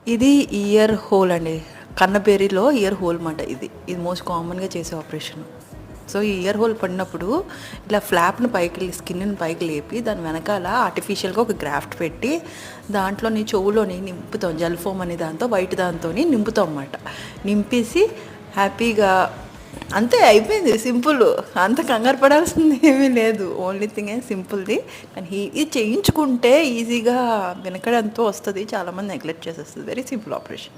ఇది year whole అండి. కన్నబేరిలో year whole మాట ఇది. ఇది మోస్ట్ కామన్‌గా చేసే ఆపరేషన్. సో, ఈ ఇయర్ హోల్ పడినప్పుడు ఇలా ఫ్లాప్‌ని పైకి స్కిన్‌ని పైకి లేపి దాని వెనకాల ఆర్టిఫిషియల్‌గా ఒక గ్రాఫ్ట్ పెట్టి దాంట్లోని చెవులోని నింపుతాం. జెల్ ఫోమ్ అనే దాంతో వైట్ దాంతోని నింపుతాం మాట. నింపేసి హ్యాపీగా అంతే అయిపోయింది సింపుల్. అంత కంగారు పడాల్సింది ఏమీ లేదు. ఓన్లీ థింగ్ సింపుల్‌ది. కానీ ఇది చేయించుకుంటే ఈజీగా వెనకడంతో వస్తది. చాలామంది నెగ్లెక్ట్ చేసేస్తది. Very simple operation.